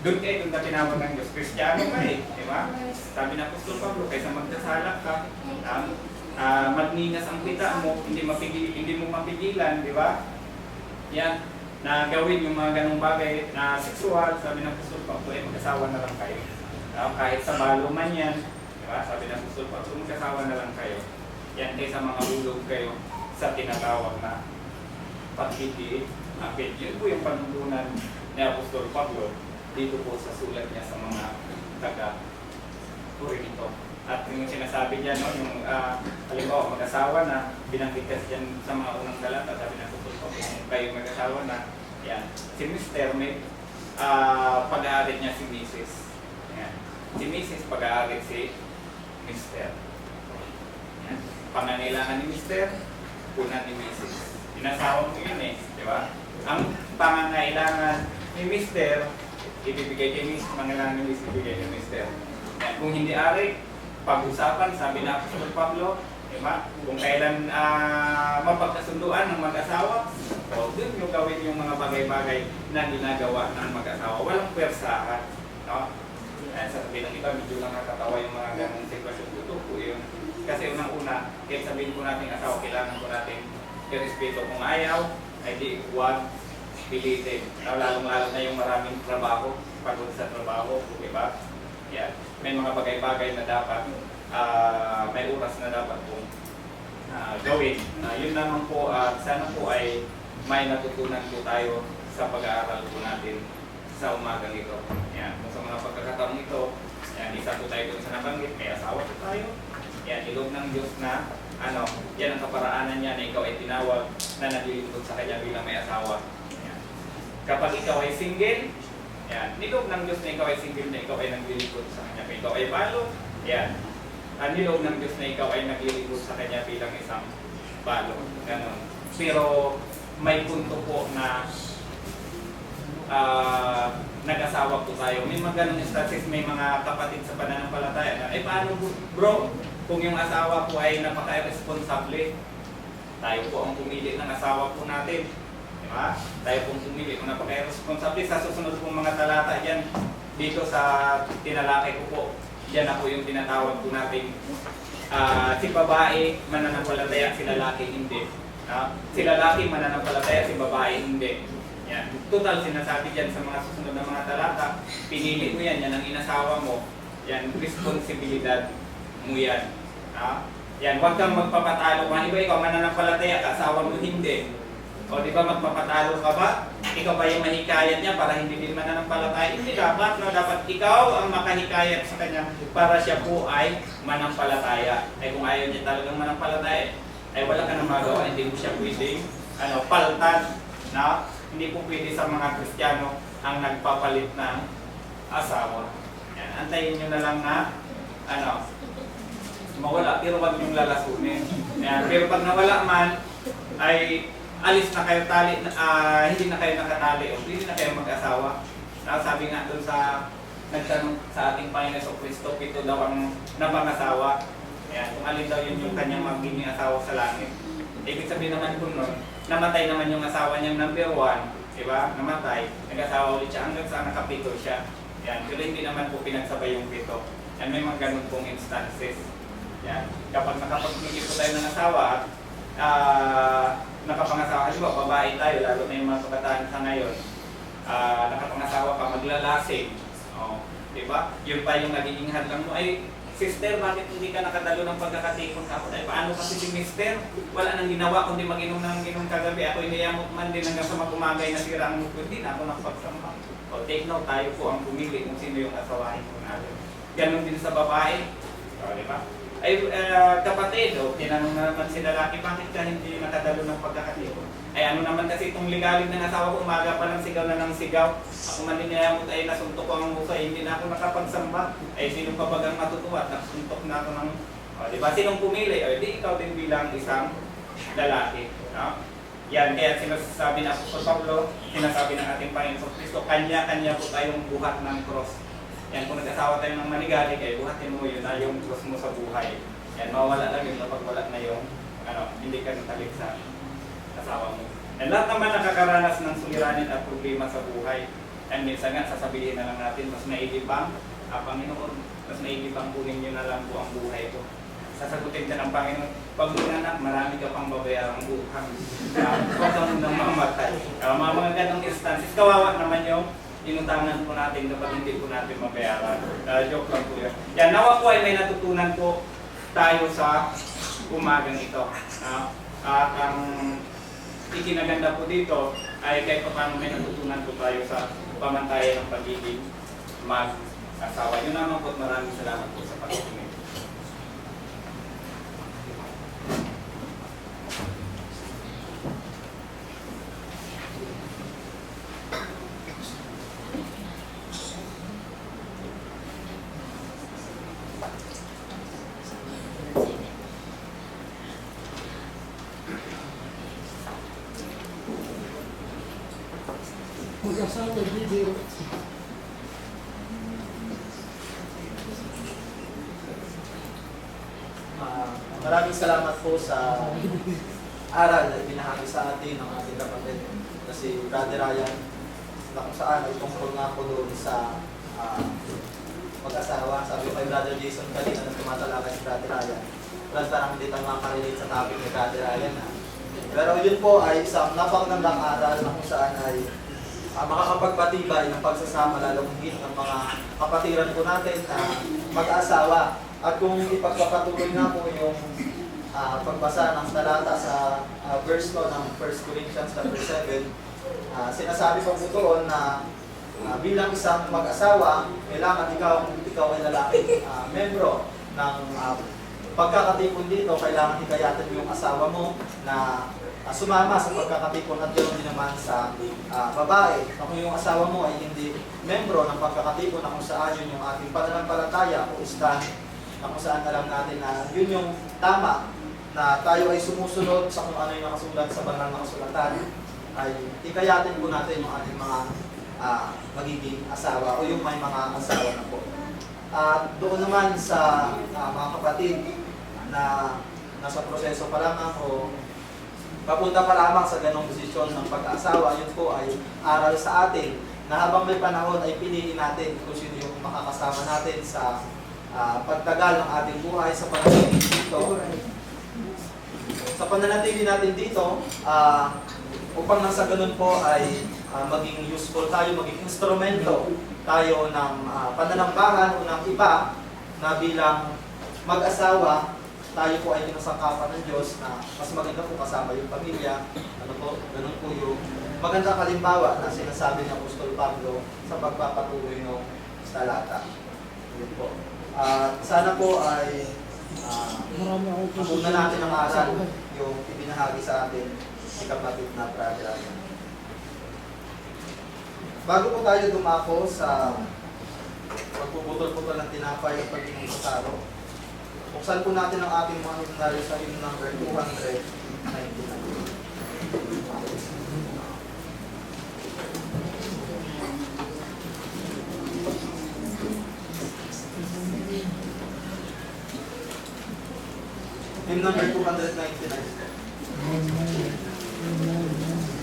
Doon na tinawag ng Diyos, Kristiyano ka eh, di ba? Sabi na Apostol Pablo, kaysa magkasala ka, magningas ang kita mo, hindi mo mapigilan, di ba? Yan, na gawin yung mga ganong bagay na sexual, sabi ng Apostol Pablo, mag-asawa na lang kayo. Kahit sa balo man yan, di ba? Sabi ng Apostol Pablo, mag-asawa na lang kayo. Yan, kaysa mga hulog kayo sa tinatawag na pagkiki-akit. Yun po yung panuntunan ni Apostol Pablo dito po sa sulat niya sa mga taga-Korinto. At yung sinasabi niya, no, yung halimbawa mag-asawa na, binanggit kasi dyan sa mga unang talata, sabi na Apostol Pablo, kung kayo mag-asawa na, yan. Si Mr. may pag-aarit niya si Mrs. Yan. Si Mrs. pag-aarit si Mr. Yan. Pangangailangan ni Mr. Punan ni Mrs. Inasawa mo yun eh, di ba? Ang pangangailangan ni Mr. ibibigay kay Mrs. Pangangailangan ni Mrs. ibibigay kay Mr. Yan. Kung hindi ari, pag-usapan, sabi na Apostol Pablo, di ba? Kung kailan mapagkasunduan ng mag-asawa, o doon yung gawin yung mga bagay-bagay na ginagawa ng mag-asawa. Walang pwersahan, no? Sabihin ng iba, medyo lang nakatawa yung mga ganong sitwasyon. Ito po yun. Kasi unang-una, kahit sabihin po natin asawa, kailangan po natin irespeto. Kung ayaw, ay di huwag pilitin. Lalong-lalo na yung maraming trabaho, pagod sa trabaho, di ba? Yan. May mga bagay-bagay na dapat, may oras na dapat pong gawin. Yun naman po, sana po ay may natutunan po tayo sa pag-aaral po natin sa umagang ito. Yan. Kung sa mga pagkakataong ito, yan, isa po tayo doon sa nabanggit, may asawa po tayo. Yan, ilog ng Diyos na, yan ang kaparaanan niya na ikaw ay tinawag na naglilingkod sa Kanya bilang may asawa. Yan. Kapag ikaw ay single, yan, nilog ng Diyos na ikaw ay single na ikaw ay naglilingkod sa Kanya. Kung ikaw ay balo, yan, nilog ng Diyos na ikaw ay naglilingkod sa Kanya bilang isang balo. Ganon. Pero may punto po na nag-asawa po tayo. May mga ganong instances, may mga kapatid sa pananampalataya na, paano bro, kung yung asawa po ay napaka-responsable, tayo po ang pumili ng asawa po natin. Diba? Tayo pong pumili kung napaka-responsable. Sa susunod pong mga talata dyan, dito sa tinalakay ko po, dyan na po yung tinatawag po natin, si babae, mananampalataya, si lalaki, hindi. Si lalaki, mananampalataya, si babae, hindi. Yan. Total, sinasabi dyan sa mga susunod na mga talata, pinili mo yan, yan ang inasawa mo, yan, responsibilidad mo yan. Yan, huwag kang magpapatalo. Kung iba ikaw mananampalataya, asawa mo hindi. O di ba magpapatalo ka ba? Ikaw ba yung mahikayat niya para hindi din mananampalataya? Hindi dapat, no? Dapat ikaw ang makahikayat sa kanya para siya po ay manampalataya. Ay kung ayaw niya talagang manampalataya, ay wala ka nang magawa, hindi mo siya pwedeng paltan. Na? Hindi po pwede sa mga Kristiyano ang nagpapalit ng asawa. Yan, antayin nyo na lang na mawala, pero wag yung lalasunin. Yan, pero pag nawala man, ay alis na kayo tali, hindi na kayo nakatali o hindi na kayo mag-asawa. Sabi nga doon sa nagtanong sa ating Panginoon sa Kristo, ito daw ang napangasawa. Yan, kung alin daw yun yung kanyang magiging asawa sa langit. Ibig sabihin naman po nun, namatay naman yung asawa niyang number 1, diba? Namatay, nag-asawa ulit siya hanggang sa nakapito siya. Yan, pero hindi naman po pinagsabay yung pito. Yan, may mga ganun pong instances. Yan, kapag nakapag-migil po tayo ng asawa at nakapangasawa, halimbawa babae tayo, lalo na yung mga kabataan sa ngayon, nakapangasawa pa, maglalasing. Diba? Yun pa yung nagiging hadlang mo, ay sister, bakit hindi ka nakadalo ng pagkakatikon ka? Ay, paano kasi si mister? Wala nang ginawa kundi mag-inom ng inom kagabi. Ako iniyamot man din hanggang sa magumagay na sira ang mukod. Hindi na ako nakapagsama. O take note, tayo po ang pumili kung sino yung asawahin po natin. Ganon din sa babae. O, diba? Ay, kapatid, tinanong naman si lalaki, bakit ka hindi nakadalo ng pagkakatikon? Ay, ano naman kasi itong ligalig ng asawa ko, umaga pa lang sigaw na ng sigaw. Ako man din niyamot ay nasuntok ko ang husay, hindi na ako nakapagsamba. Ay, sino pa bagang matutuwa? Nasuntok na ako ng... O, diba? Sinong pumili? O, di ikaw din bilang isang lalaki. No? Yan, kaya sinasabi na Apostol Pablo, sinasabi ng ating Panginoon sa Kristo, kanya-kanya po tayong buhat ng cross. Yan, kung nag-asawa tayo ng manigalig, ay buhatin mo yun na yung cross mo sa buhay. Yan, mawala lang yun kapag wala na yung, hindi ka natalik sa asawa mo. And lahat naman nakakaranas ng suliranin at problema sa buhay. And minsan nga, sasabihin na lang natin, mas nailibang, Panginoon, mas nailibang po ninyo na lang po ang buhay ko. Sasagutin ka ng Panginoon, pag anak, marami ka pang babayarang buhang. Huwag ka munang mamatay. Mga ganong instances, kawawa naman yung inutangan po natin kapag hindi po natin mabayaran. Joke lang po yun. Yan, nawa po ay may natutunan po tayo sa umagang ito. At ang ikinaganda po dito ay kahit paano may natutunan po tayo sa pamantayan ng pagiging mag-asawa. Yun naman po, maraming salamat po sa pagkikinig. Mag-asawa, video. Maraming salamat po sa aral na ibinahagi sa atin ng ating kapatid na si Brother Ryan, na kung saan ay tungkol nga po doon sa mag-asawa. Sabi ko kay Brother Jason kanina na tumatalakay si Brother Ryan, parang hindi tayo makarelate sa topic ni Brother Ryan. Pero yun po ay isang napakagandang aral na kung saan ay makakapagpatibay ng pagsasama lalong higit ng mga kapatiran po natin na mag-asawa. At kung ipagpapatuloy nga po yung pagbasa ng talata sa verse ko ng 1 Corinthians chapter 7, sinasabi po po doon na bilang isang mag-asawa, kailangan ikaw ay lalaki, membro ng pagkakatipon dito, kailangan hikayatin mo yung asawa mo na sumama sa pagkakatipon at ganoon din naman sa babae. Kung yung asawa mo ay hindi membro ng pagkakatipon na kung saan yun yung ating pananampalataya o stand, na kung saan alam natin na yun yung tama, na tayo ay sumusunod sa kung ano yung nakasulat sa banal na kasulatan, ay hikayatin po natin yung ating mga magiging asawa o yung may mga asawa na po. At doon naman sa mga kapatid na nasa proseso pa lamang o papunta pa lamang sa ganong posisyon ng pag-aasawa, yun po ay aral sa atin na habang may panahon ay piliin natin kung sino yung makakasama natin sa pagtagal ng ating buhay, sa pananatili dito. Sa pananatili natin dito, upang nasa ganun po ay maging useful tayo, maging instrumento tayo ng pananambahan o ng iba na bilang mag-asawa, tayo po ay pinasangkapan ng Diyos na mas maganda po kasama yung pamilya. Ano po, ganun po yung magandang halimbawa na sinasabi ng Apostol Pablo sa pagpapatuloy ng talata. Yun po. Sana po ay hapunan natin ang aral yung ibinahagi sa atin si kapatid na Brother Ryan. Bago po tayo dumako sa pagpuputol-putol ng tinapay at pagiging sasaro, buksan po natin ang ating mga himnalyo sa hymn number 299. Hymn number 299.